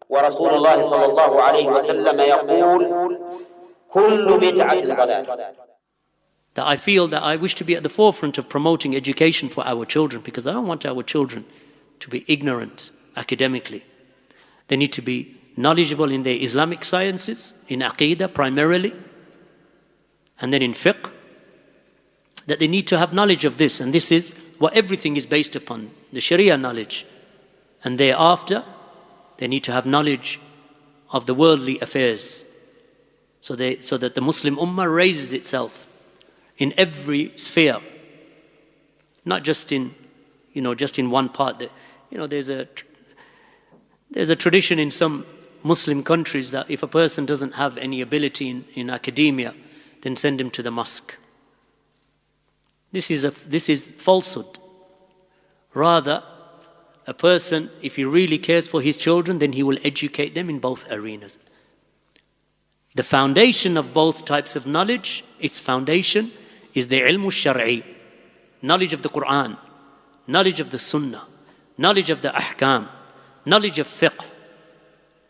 ورسول الله صلى الله عليه وسلم يقول كل بدعة ضلالة. That I feel that I wish to be at the forefront of promoting education for our children, because I don't want our children to be ignorant academically. They need to be knowledgeable in their Islamic sciences, in Aqidah primarily, and then in fiqh. That they need to have knowledge of this, and this is what everything is based upon, the Sharia knowledge. And thereafter, they need to have knowledge of the worldly affairs, so that the Muslim Ummah raises itself in every sphere, not just in, just in one part. There's a tradition in some Muslim countries that if a person doesn't have any ability in academia, then send him to the mosque. This is falsehood. Rather, a person, if he really cares for his children, then he will educate them in both arenas. The foundation of both types of knowledge, its foundation is the ilm al-shar'i, knowledge of the Quran, knowledge of the Sunnah, knowledge of the ahkam, knowledge of fiqh.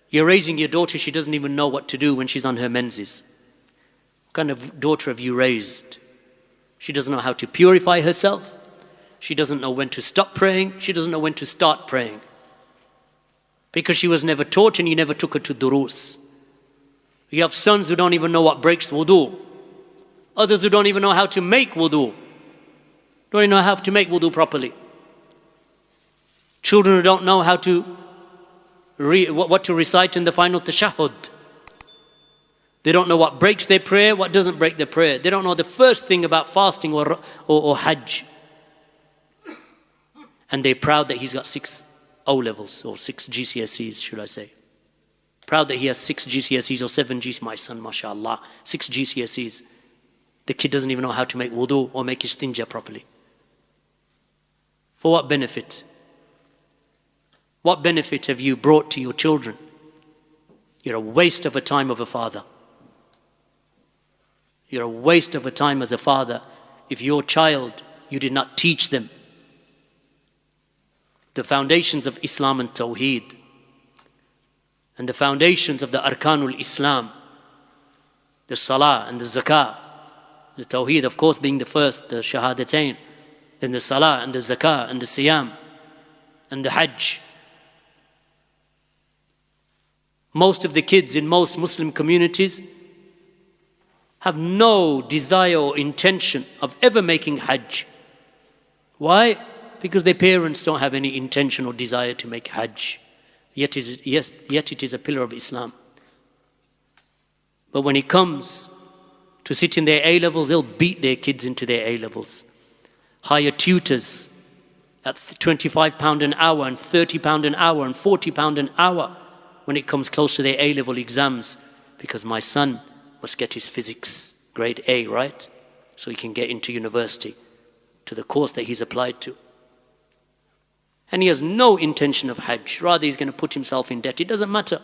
You're raising your daughter, she doesn't even know what to do when she's on her menses. What kind of daughter have you raised? She doesn't know how to purify herself. She doesn't know when to stop praying. She doesn't know when to start praying. Because she was never taught and you never took her to durus. You have sons who don't even know what breaks wudu. Others who don't even know how to make wudu. Don't even know how to make wudu properly. Children who don't know how to what to recite in the final tashahhud. They don't know what breaks their prayer, what doesn't break their prayer. They don't know the first thing about fasting or hajj. And they're proud that he's got 6 O-levels, or 6 GCSEs, should I say. Proud that he has 6 GCSEs or 7 GCSEs. My son, mashallah, 6 GCSEs. The kid doesn't even know how to make wudu or make istinja properly. For what benefit? What benefit have you brought to your children? You're a waste of a time of a father. You're a waste of a time as a father if your child, you did not teach them the foundations of Islam and Tawheed, and the foundations of the Arkanul Islam, the Salah and the Zakah. The Tawheed, of course, being the first, the Shahadatain, then the Salah and the Zakah and the Siyam and the Hajj. Most of the kids in most Muslim communities have no desire or intention of ever making Hajj. Why? Because their parents don't have any intention or desire to make Hajj. Yet it is a pillar of Islam. But when it comes to sit in their A-levels, they'll beat their kids into their A-levels. Hire tutors at £25 an hour and £30 an hour and £40 an hour when it comes close to their A-level exams, because my son must get his physics grade A, right? So he can get into university, to the course that he's applied to. And he has no intention of Hajj. Rather, he's going to put himself in debt. It doesn't matter,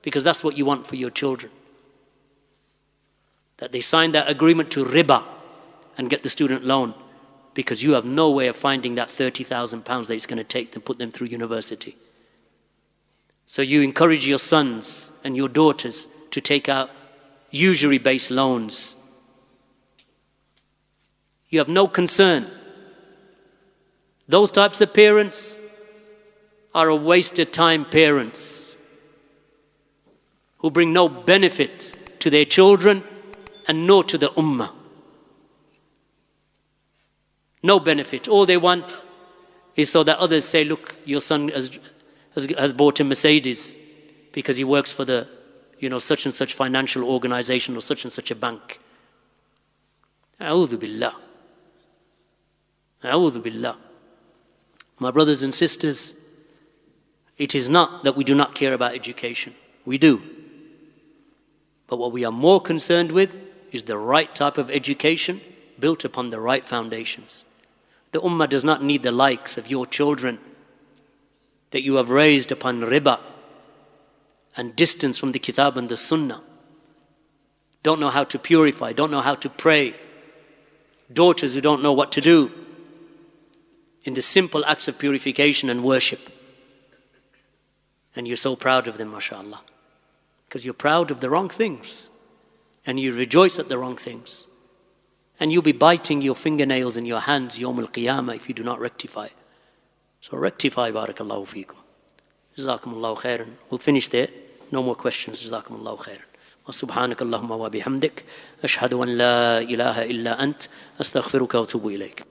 because that's what you want for your children. That they sign that agreement to riba and get the student loan, because you have no way of finding that £30,000 that it's going to take to put them through university. So you encourage your sons and your daughters to take out usury-based loans. You have no concern. Those types of parents are a wasted time parents who bring no benefit to their children and nor to the ummah. No benefit. All they want is so that others say, look, your son has bought a Mercedes because he works for the, such and such financial organization or such and such a bank. A'udhu billah. A'udhu billah. My brothers and sisters, it is not that we do not care about education. We do. But what we are more concerned with is the right type of education built upon the right foundations. The ummah does not need the likes of your children that you have raised upon riba and distance from the kitab and the sunnah. Don't know how to purify, don't know how to pray. Daughters who don't know what to do in the simple acts of purification and worship. And you're so proud of them, mashallah. Because you're proud of the wrong things. And you rejoice at the wrong things. And you'll be biting your fingernails in your hands yawm al-qiyamah if you do not rectify. So rectify, barakallahu feekum. Jazakumullahu khairan. We'll finish there. No more questions. Jazakumullahu khairan. وسبحانك اللهم وبحمدك أشهد أن لا إله إلا أنت أستغفرك وأتوب إليك.